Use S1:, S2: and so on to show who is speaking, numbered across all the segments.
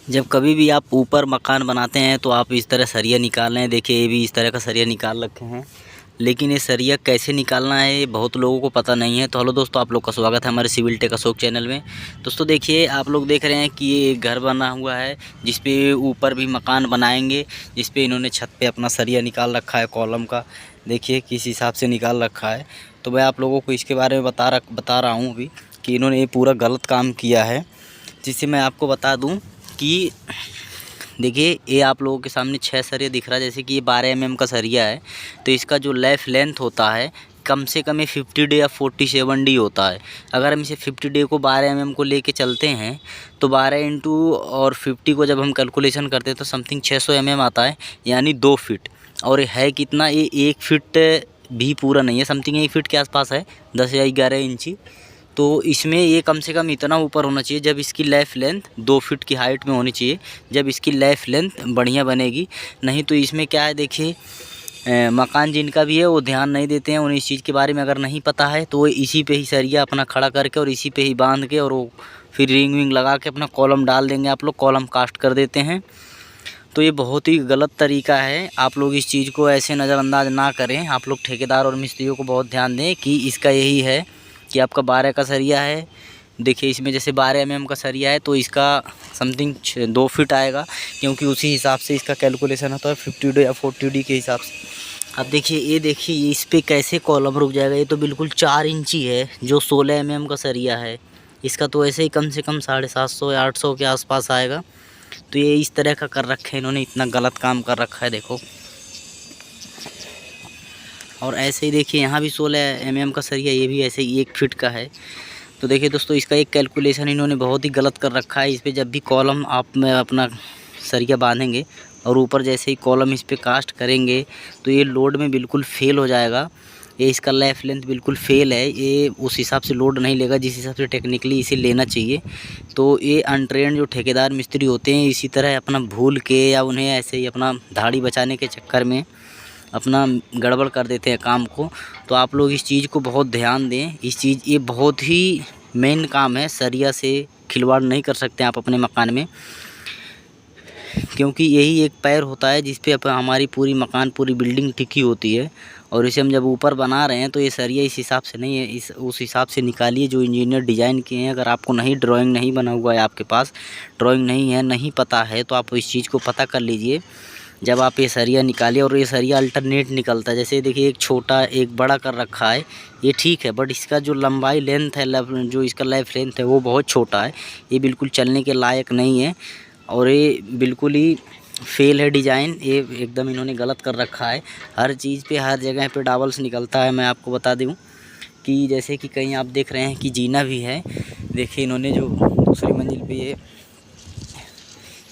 S1: जब कभी भी आप ऊपर मकान बनाते हैं तो आप इस तरह सरिया निकाल रहे हैं। देखिए ये भी इस तरह का सरिया निकाल रखे हैं, लेकिन ये सरिया कैसे निकालना है ये बहुत लोगों को पता नहीं है। तो हेलो दोस्तों, आप लोग का स्वागत है हमारे सिविल टेक अशोक चैनल में। दोस्तों देखिए, आप लोग देख रहे हैं कि ये घर बना हुआ है जिस पे ऊपर भी मकान बनाएंगे, जिस पे इन्होंने छत पे अपना सरिया निकाल रखा है कॉलम का। देखिए किस हिसाब से निकाल रखा है। तो मैं आप लोगों को इसके बारे में बता रहा हूँ अभी कि इन्होंने ये पूरा गलत काम किया है। जिससे मैं आपको बता दूँ कि देखिए ये आप लोगों के सामने 6 सरिया दिख रहा है। जैसे कि ये 12 mm का सरिया है, तो इसका जो लेफ़ लेंथ होता है कम से कम ये 50D या 47D होता है। अगर हम इसे 50D को 12 mm को लेके चलते हैं तो 12 इंटू और 50 को जब हम कैलकुलेशन करते हैं तो समथिंग 600 mm आता है, यानी 2 फीट। और ये है कितना, ये 1 फीट भी पूरा नहीं है, समथिंग 1 फीट के आसपास है, 10 या 11 इंची। तो इसमें ये कम से कम इतना ऊपर होना चाहिए जब इसकी लेफ़ लेंथ 2 फीट की हाइट में होनी चाहिए, जब इसकी लेफ़ लेंथ बढ़िया बनेगी। नहीं तो इसमें क्या है, देखिए मकान जिनका भी है वो ध्यान नहीं देते हैं। उन्हें इस चीज़ के बारे में अगर नहीं पता है तो वो इसी पे ही सरिया अपना खड़ा करके और इसी पे ही बांध के और वो फिर रिंग विंग लगा के अपना कॉलम डाल देंगे। आप लोग कॉलम कास्ट कर देते हैं। तो ये बहुत ही गलत तरीका है। आप लोग इस चीज़ को ऐसे नज़रअंदाज ना करें। आप लोग ठेकेदार और मिस्त्रियों को बहुत ध्यान दें कि इसका यही है कि आपका 12 का सरिया है। देखिए इसमें जैसे 12 mm का सरिया है तो इसका समथिंग 2 फीट आएगा, क्योंकि उसी हिसाब से इसका कैलकुलेशन होता है 50D या 40D के हिसाब से। अब देखिए ये इस पर कैसे कॉलम रुक जाएगा। ये तो बिल्कुल 4 इंची है जो 16 mm का सरिया है। इसका तो ऐसे ही कम से कम 750 या 800 के आसपास आएगा। तो ये इस तरह का कर रखा है इन्होंने, इतना गलत काम कर रखा है देखो। और ऐसे ही देखिए यहाँ भी 16 mm का सरिया, ये भी ऐसे ही 1 फीट का है। तो देखिए दोस्तों, इसका एक कैलकुलेशन इन्होंने बहुत ही गलत कर रखा है। इस पर जब भी कॉलम आप में अपना सरिया बांधेंगे और ऊपर जैसे ही कॉलम इस पर कास्ट करेंगे तो ये लोड में बिल्कुल फेल हो जाएगा। ये इसका लेफ़ लेंथ बिल्कुल फेल है, ये उस हिसाब से लोड नहीं लेगा जिस हिसाब से टेक्निकली इसे लेना चाहिए। तो ये अनट्रेंड जो ठेकेदार मिस्त्री होते हैं इसी तरह अपना भूल के या उन्हें ऐसे ही अपना दाढ़ी बचाने के चक्कर में अपना गड़बड़ कर देते हैं काम को। तो आप लोग इस चीज़ को बहुत ध्यान दें। ये बहुत ही मेन काम है। सरिया से खिलवाड़ नहीं कर सकते आप अपने मकान में, क्योंकि यही एक पैर होता है जिस पे हमारी पूरी मकान पूरी बिल्डिंग टिकी होती है। और इसे हम जब ऊपर बना रहे हैं तो ये सरिया इस हिसाब से नहीं है, उस हिसाब से निकालिए जो इंजीनियर डिज़ाइन किए हैं। अगर आपको ड्राइंग नहीं बना हुआ है, आपके पास ड्राइंग नहीं है, नहीं पता है, तो आप इस चीज़ को पता कर लीजिए जब आप ये सरिया निकालिए। और ये सरिया अल्टरनेट निकलता है, जैसे देखिए एक छोटा एक बड़ा कर रखा है, ये ठीक है, बट इसका जो लंबाई लेंथ है, जो इसका लेफ़ लेंथ है वो बहुत छोटा है। ये बिल्कुल चलने के लायक नहीं है और ये बिल्कुल ही फेल है डिज़ाइन। ये एकदम इन्होंने गलत कर रखा है। हर चीज़ पे हर जगह पे डाबल्स निकलता है। मैं आपको बता दूँ कि जैसे कि कहीं आप देख रहे हैं कि जीना भी है। देखिए इन्होंने जो दूसरी मंजिल पे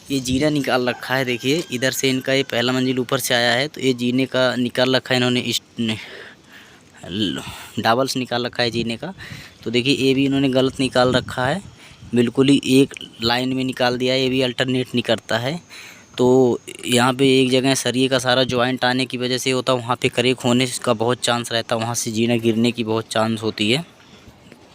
S1: ये जीना निकाल रखा है। देखिए इधर से इनका ये पहला मंजिल ऊपर से आया है तो ये जीने का निकाल रखा है इन्होंने, डाबल्स निकाल रखा है जीने का। तो देखिए ये भी इन्होंने गलत निकाल रखा है, बिल्कुल ही एक लाइन में निकाल दिया है। ये भी अल्टरनेट नहीं करता है। तो यहाँ पे एक जगह सरिये का सारा जॉइंट आने की वजह से होता है, वहाँ पे क्रैक होने का बहुत चांस रहता है, वहाँ से जीना गिरने की बहुत चांस होती है।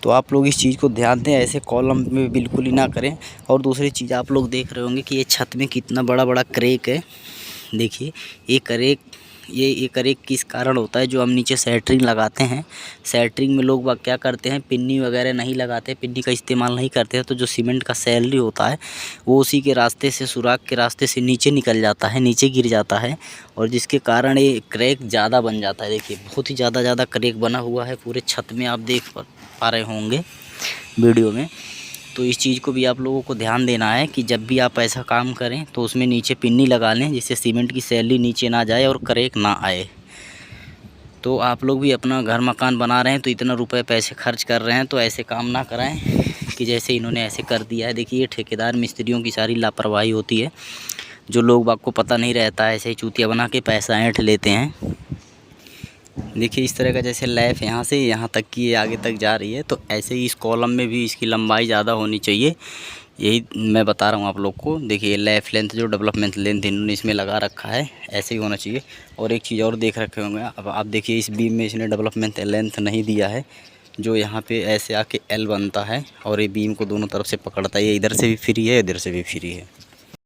S1: तो आप लोग इस चीज़ को ध्यान दें, ऐसे कॉलम में बिल्कुल ही ना करें। और दूसरी चीज़ आप लोग देख रहे होंगे कि ये छत में कितना बड़ा बड़ा क्रैक है। देखिए ये क्रैक किस कारण होता है, जो हम नीचे सेंटरिंग लगाते हैं। सेंटरिंग में लोग क्या करते हैं, पिन्नी वगैरह नहीं लगाते, पिन्नी का इस्तेमाल नहीं करते हैं, तो जो सीमेंट का सैलरी होता है वो उसी के रास्ते से, सुराख के रास्ते से नीचे निकल जाता है, नीचे गिर जाता है, और जिसके कारण ये क्रैक ज़्यादा बन जाता है। देखिए बहुत ही ज़्यादा क्रैक बना हुआ है पूरे छत में, आप देख पा रहे होंगे वीडियो में। तो इस चीज़ को भी आप लोगों को ध्यान देना है कि जब भी आप ऐसा काम करें तो उसमें नीचे पिन्नी लगा लें, जिससे सीमेंट की सैलरी नीचे ना जाए और क्रैक ना आए। तो आप लोग भी अपना घर मकान बना रहे हैं तो इतना रुपए पैसे खर्च कर रहे हैं तो ऐसे काम ना कराएं कि जैसे इन्होंने ऐसे कर दिया है। देखिए ये ठेकेदार मिस्त्रियों की सारी लापरवाही होती है, जो लोग बाग को पता नहीं रहता है, ऐसे ही चूतिया बना के पैसा ऐंठ लेते हैं। देखिए इस तरह का जैसे लैफ यहाँ से यहाँ तक की ये आगे तक जा रही है, तो ऐसे ही इस कॉलम में भी इसकी लंबाई ज़्यादा होनी चाहिए। यही मैं बता रहा हूँ आप लोग को। देखिए लेफ़ लेंथ जो डेवलपमेंट लेंथ इन्होंने इसमें लगा रखा है, ऐसे ही होना चाहिए। और एक चीज़ और देख रखे होंगे अब आप, देखिए इस बीम में इसने डेवलपमेंट लेंथ नहीं दिया है, जो यहाँ पे ऐसे आके एल बनता है और ये बीम को दोनों तरफ से पकड़ता है। ये इधर से भी फ्री है, इधर से भी फ्री है।